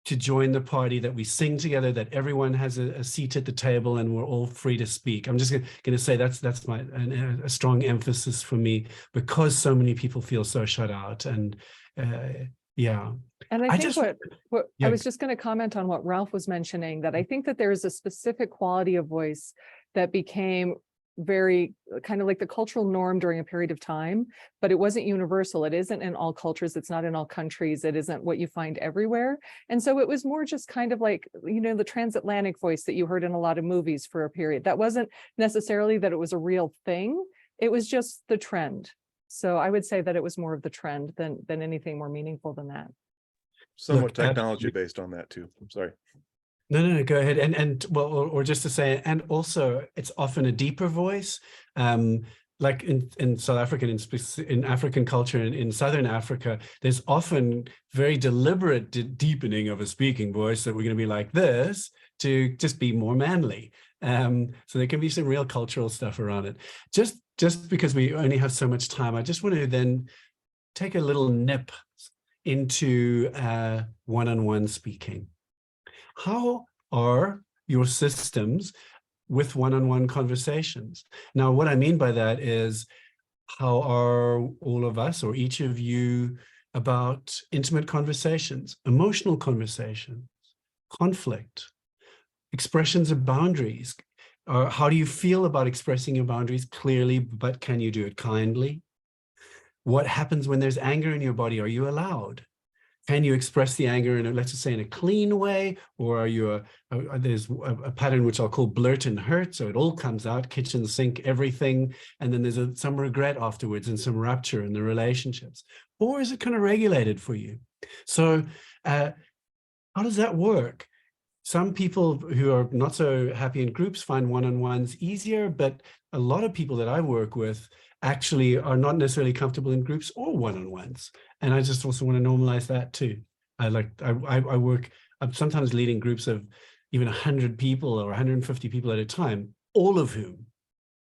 join the party, that we sing together, that everyone has a seat at the table and we're all free to speak. I'm just going to say that's a strong emphasis for me, because so many people feel so shut out. And yeah. And I think what yeah. I was just going to comment on what Ralph was mentioning, that I think that there is a specific quality of voice that became very kind of like the cultural norm during a period of time, but it wasn't universal. It isn't in all cultures. It's not in all countries. It isn't what you find everywhere. And so it was more just kind of like, the transatlantic voice that you heard in a lot of movies for a period. That wasn't necessarily that it was a real thing. It was just the trend. So I would say that it was more of the trend than anything more meaningful than that. Somewhat technology based on that too. I'm sorry. No, go ahead. And well, or just to say, and also it's often a deeper voice, like in South African, in African culture, in Southern Africa, there's often very deliberate deepening of a speaking voice, that we're going to be like this to just be more manly. So there can be some real cultural stuff around it. Just because we only have so much time, I just want to then take a little nip into one-on-one speaking. How are your systems with one-on-one conversations? Now, what I mean by that is, how are all of us or each of you about intimate conversations, emotional conversations, conflict, expressions of boundaries? How do you feel about expressing your boundaries clearly, but can you do it kindly? What happens when there's anger in your body? Are you allowed? Can you express the anger in, let's just say, in a clean way, or are you there's a pattern which I'll call blurt and hurt, so it all comes out, kitchen sink, everything, and then there's some regret afterwards and some rupture in the relationships, or is it kind of regulated for you? So how does that work? Some people who are not so happy in groups find one-on-ones easier, but a lot of people that I work with actually are not necessarily comfortable in groups or one-on-ones. And I just also want to normalize that too. I'm sometimes leading groups of even 100 people or 150 people at a time, all of whom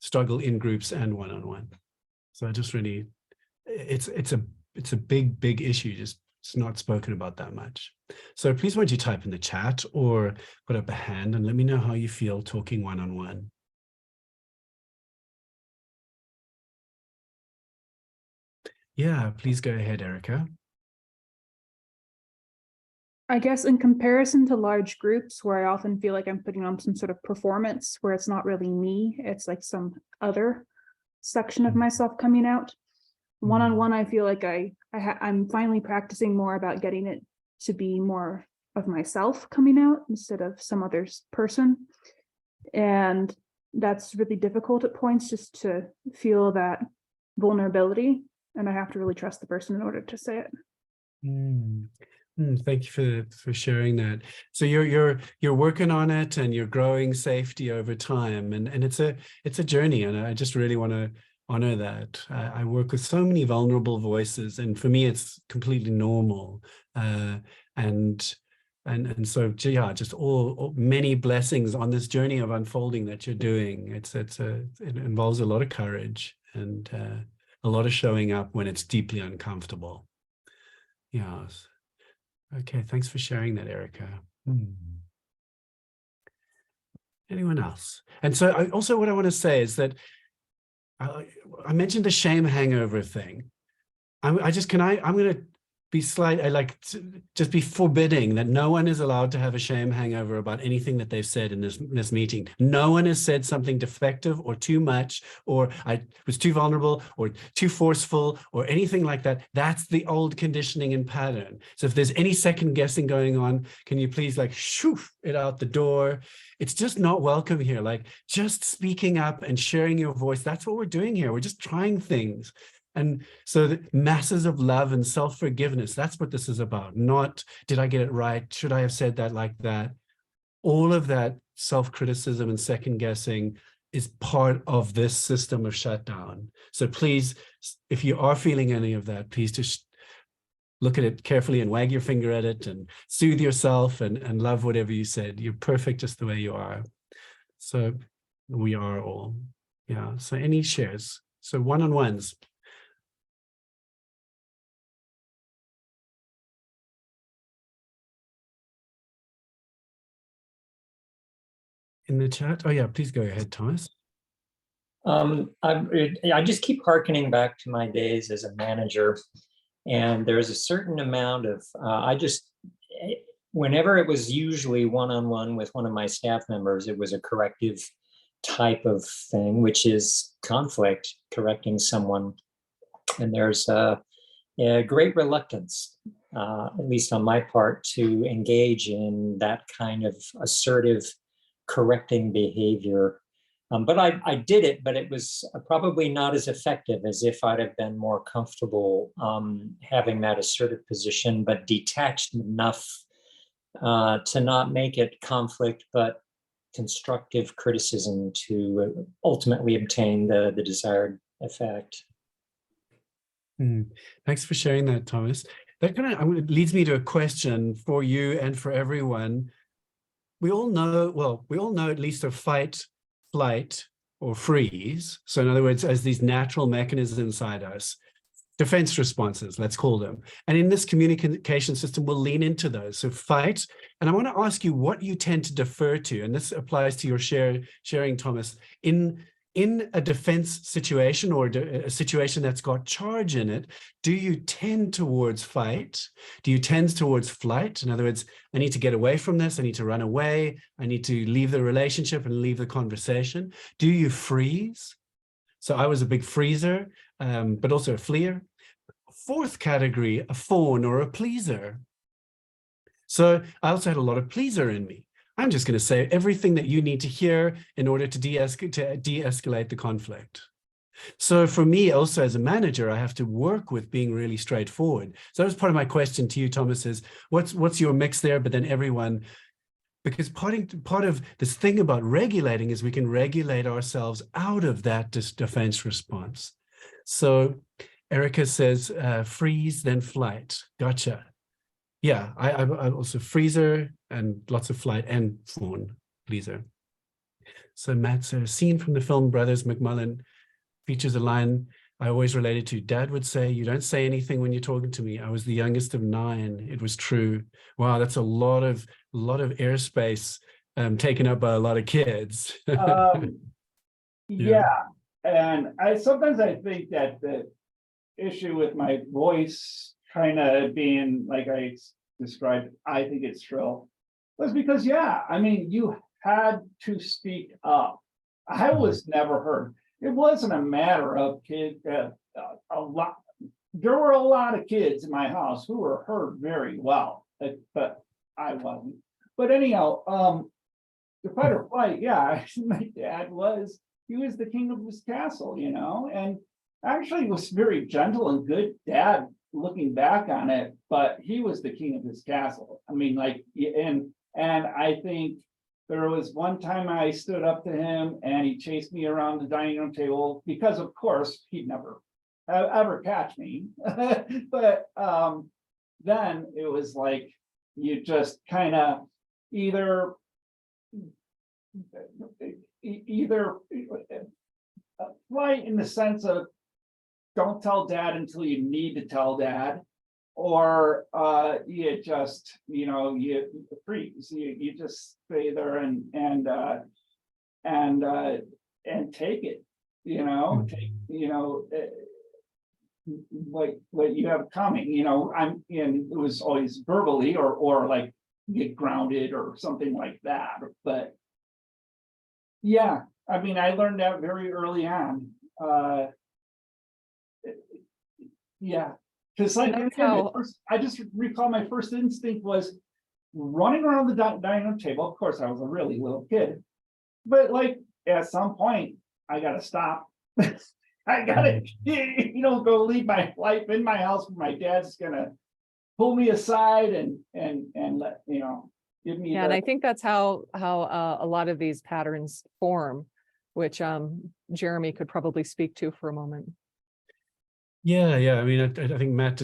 struggle in groups and one-on-one. So I just really, it's a big issue, just it's not spoken about that much. So please won't you type in the chat or put up a hand and let me know how you feel talking one-on-one. Yeah, please go ahead, Erica. I guess in comparison to large groups where I often feel like I'm putting on some sort of performance where it's not really me, it's like some other section of myself coming out. One-on-one, I feel like I'm finally practicing more about getting it to be more of myself coming out instead of some other person. And that's really difficult at points, just to feel that vulnerability. And I have to really trust the person in order to say it. Thank you for sharing that. So you're working on it and you're growing safety over time, and it's a journey, and I just really want to honor that. I work with so many vulnerable voices, and for me it's completely normal. And so yeah, just all many blessings on this journey of unfolding that you're doing. It involves a lot of courage and a lot of showing up when it's deeply uncomfortable. Yes. Okay, thanks for sharing that, Erica. Anyone else? And so what I want to say is that I mentioned the shame hangover thing. I'm going to be just be forbidding that no one is allowed to have a shame hangover about anything that they've said in this meeting. No one has said something defective or too much, or I was too vulnerable or too forceful or anything like that. That's the old conditioning and pattern. So if there's any second guessing going on, can you please shoo it out the door? It's just not welcome here. Just speaking up and sharing your voice. That's what we're doing here. We're just trying things. And so the masses of love and self-forgiveness, that's what this is about. Not, did I get it right? Should I have said that like that? All of that self-criticism and second guessing is part of this system of shutdown. So please, if you are feeling any of that, please just look at it carefully and wag your finger at it and soothe yourself and love whatever you said. You're perfect just the way you are. So we are all, yeah. So any shares? So one-on-ones. In the chat? Oh yeah, please go ahead, Thomas. I just keep hearkening back to my days as a manager, and there's a certain amount of, whenever it was usually one-on-one with one of my staff members, it was a corrective type of thing, which is conflict, correcting someone. And there's a great reluctance, at least on my part, to engage in that kind of assertive correcting behavior. But I did it, but it was probably not as effective as if I'd have been more comfortable having that assertive position, but detached enough to not make it conflict, but constructive criticism to ultimately obtain the desired effect. Thanks for sharing that, Thomas. That kind of leads me to a question for you and for everyone. We all know at least of fight, flight, or freeze. So in other words, as these natural mechanisms inside us, defense responses, let's call them. And in this communication system, we'll lean into those. So fight. And I want to ask you what you tend to defer to. And this applies to your sharing, Thomas. In a defense situation or a situation that's got charge in it, do you tend towards fight? Do you tend towards flight? In other words, I need to get away from this. I need to run away. I need to leave the relationship and leave the conversation. Do you freeze? So I was a big freezer, but also a fleer. Fourth category, a fawn or a pleaser. So I also had a lot of pleaser in me. I'm just going to say everything that you need to hear in order to de-escalate the conflict. So for me also as a manager, I have to work with being really straightforward. So that was part of my question to you, Thomas, is what's your mix there? But then everyone, because part of this thing about regulating is we can regulate ourselves out of that defense response. So Erica says, freeze, then flight. Gotcha. Yeah, I'm also freezer and lots of flight and fawn, pleaser. So Matt says, scene from the film Brothers McMullen features a line I always related to. Dad would say, you don't say anything when you're talking to me. I was the youngest of 9. It was true. Wow, that's a lot of airspace taken up by a lot of kids. Yeah, and sometimes I think that the issue with my voice kind of being like I described, I think it's shrill, was because, yeah, I mean, you had to speak up. I was never heard. It wasn't a matter of kids, a lot. There were a lot of kids in my house who were heard very well, but I wasn't. But anyhow, the fight or flight, yeah, my dad he was the king of his castle, and actually was very gentle and good dad looking back on it, but he was the king of his castle. I mean, like, and I think there was one time I stood up to him and he chased me around the dining room table because, of course, he'd never ever catch me. But then it was like you just kind of either flight in the sense of don't tell dad until you need to tell dad, or you just, you freeze. You just stay there and take it, what you have coming, and it was always verbally or like get grounded or something like that. But yeah, I mean, I learned that very early on. Yeah, because like I just recall my first instinct was running around the dining room table. Of course, I was a really little kid, but like at some point, I gotta stop. I gotta, go leave my life in my house where my dad's gonna pull me aside and let give me. Yeah, and I think that's how a lot of these patterns form, which Jeremy could probably speak to for a moment. Yeah. I mean, I think Matt,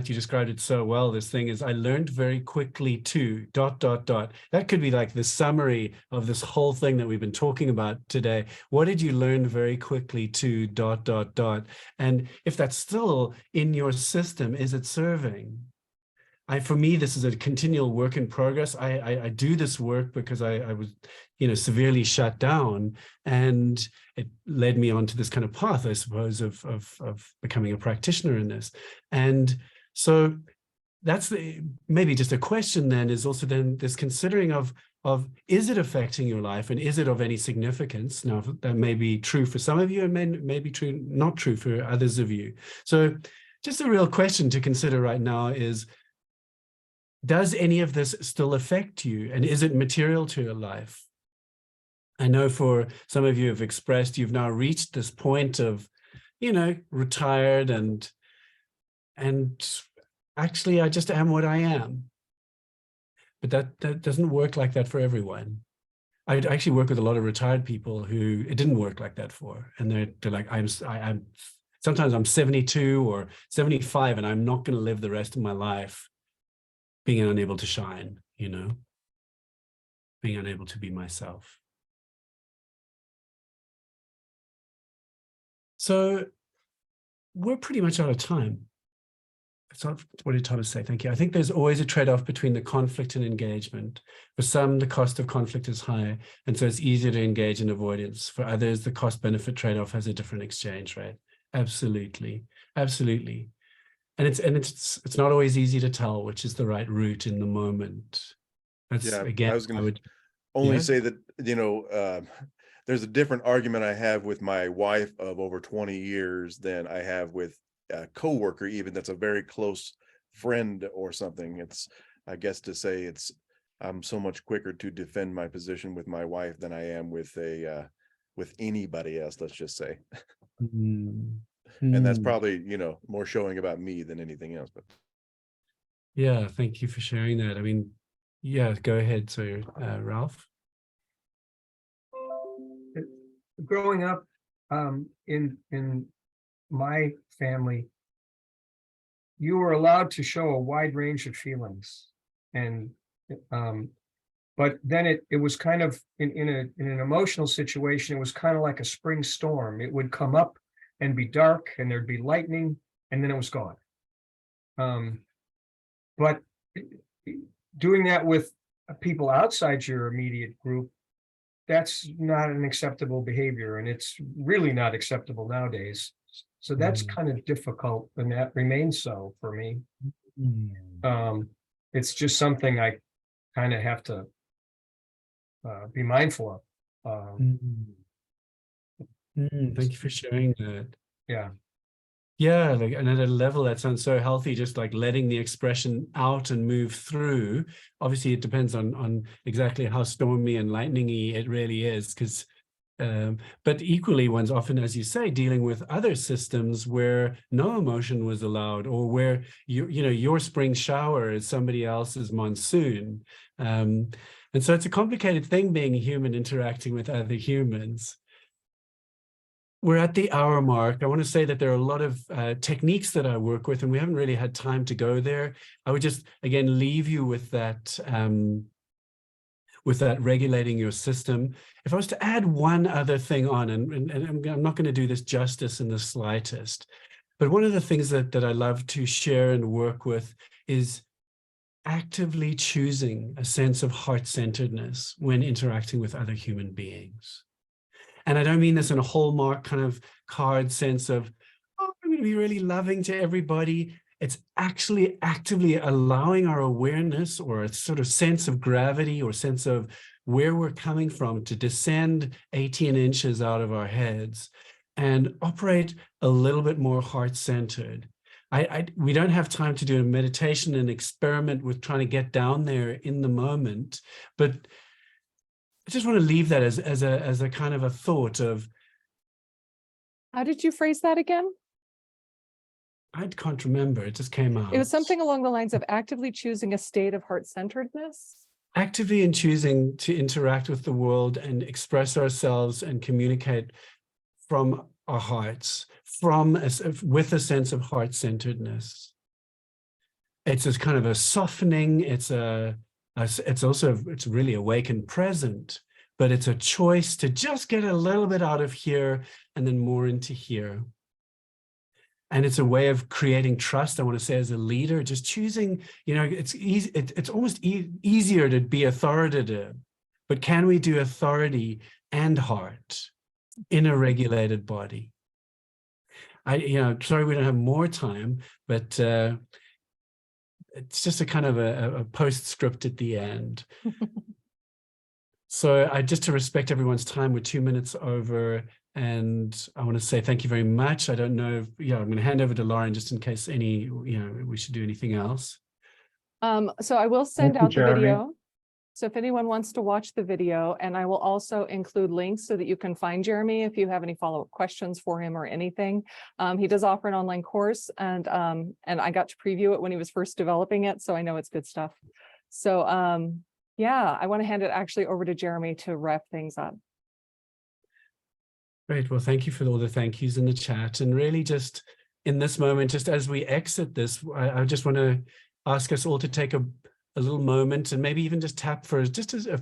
you described it so well. This thing is, I learned very quickly to ... That could be like the summary of this whole thing that we've been talking about today. What did you learn very quickly to ... And if that's still in your system, is it serving? For me, this is a continual work in progress. I do this work because I was, severely shut down, and it led me onto this kind of path, I suppose, of becoming a practitioner in this. And so that's maybe just a question then, is also then this considering of is it affecting your life, and is it of any significance? Now, that may be true for some of you, and may be not true for others of you. So just a real question to consider right now is, does any of this still affect you, and is it material to your life? I know for some of you have expressed you've now reached this point of, retired and actually I just am what I am. But that doesn't work like that for everyone. I actually work with a lot of retired people who it didn't work like that for, and they're like, I'm sometimes I'm 72 or 75, and I'm not going to live the rest of my life being unable to shine, being unable to be myself. So we're pretty much out of time. So what did Thomas say? Thank you. I think there's always a trade-off between the conflict and engagement. For some, the cost of conflict is high, and so it's easier to engage in avoidance. For others, the cost-benefit trade-off has a different exchange rate. Absolutely, absolutely. And it's not always easy to tell which is the right route in the moment. That's Yeah, again, I was going to would only yeah? say that, there's a different argument I have with my wife of over 20 years than I have with a coworker, even that's a very close friend or something. It's, I guess, to say I'm so much quicker to defend my position with my wife than I am with with anybody else, let's just say. Mm. And that's Mm. probably, more showing about me than anything else. But Yeah, thank you for sharing that. I mean, yeah, go ahead. So, Ralph. Growing up in my family, you were allowed to show a wide range of feelings, and but then it was kind of in an emotional situation, it was kind of like a spring storm. It would come up and be dark, and there'd be lightning, and then it was gone. But doing that with people outside your immediate group, that's not an acceptable behavior, and it's really not acceptable nowadays. So that's kind of difficult, and that remains so for me. It's just something I kind of have to be mindful of. Thank you for sharing that. Yeah. Yeah, like, and at a level that sounds so healthy, just like letting the expression out and move through. Obviously, it depends on exactly how stormy and lightningy it really is, because but equally, one's often, as you say, dealing with other systems where no emotion was allowed, or where your spring shower is somebody else's monsoon. And so it's a complicated thing being a human interacting with other humans. We're at the hour mark. I want to say that there are a lot of techniques that I work with, and we haven't really had time to go there. I would just, again, leave you with that regulating your system. If I was to add one other thing on, and I'm not going to do this justice in the slightest, but one of the things that I love to share and work with is actively choosing a sense of heart-centeredness when interacting with other human beings. And I don't mean this in a hallmark kind of card sense of, oh, I'm going to be really loving to everybody. It's actually actively allowing our awareness, or a sort of sense of gravity or sense of where we're coming from, to descend 18 inches out of our heads and operate a little bit more heart-centered. We don't have time to do a meditation and experiment with trying to get down there in the moment, but I just want to leave that as a kind of a thought of. How did you phrase that again? I can't remember. It just came out. It was something along the lines of actively choosing a state of heart-centeredness. Actively in choosing to interact with the world and express ourselves and communicate from our hearts, with a sense of heart-centeredness. It's a kind of a softening. It's really awake and present, but it's a choice to just get a little bit out of here and then more into here. And it's a way of creating trust, I want to say, as a leader, just choosing, it's easy. It's almost easier to be authoritative, but can we do authority and heart in a regulated body? Sorry, we don't have more time, but it's just a kind of a postscript at the end. So just to respect everyone's time, we're 2 minutes over, and I want to say thank you very much. I don't know if, I'm going to hand over to Lauren just in case we should do anything else. So I will send out the video. So if anyone wants to watch the video, and I will also include links so that you can find Jeremy if you have any follow-up questions for him or anything. He does offer an online course, and I got to preview it when he was first developing it, so I know it's good stuff. So I want to hand it actually over to Jeremy to wrap things up. Great. Well, thank you for all the thank yous in the chat. And really just in this moment, just as we exit this, I just want to ask us all to take a little moment and maybe even just tap for just a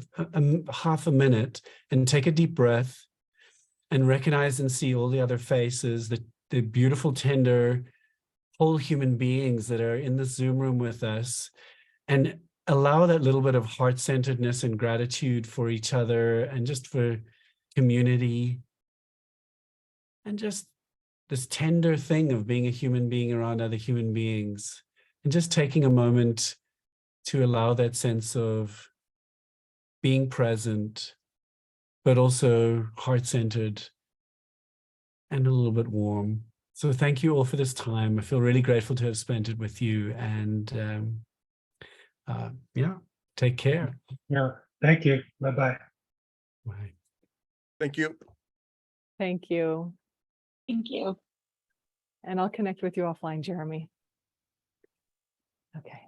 half a minute and take a deep breath and recognize and see all the other faces, the the beautiful, tender, whole human beings that are in the Zoom room with us, and allow that little bit of heart-centeredness and gratitude for each other and just for community. And just this tender thing of being a human being around other human beings, and just taking a moment to allow that sense of being present, but also heart-centered and a little bit warm. So thank you all for this time. I feel really grateful to have spent it with you, and yeah, take care. Yeah, thank you. Bye-bye. Bye. Thank you. Thank you. Thank you. And I'll connect with you offline, Jeremy. Okay.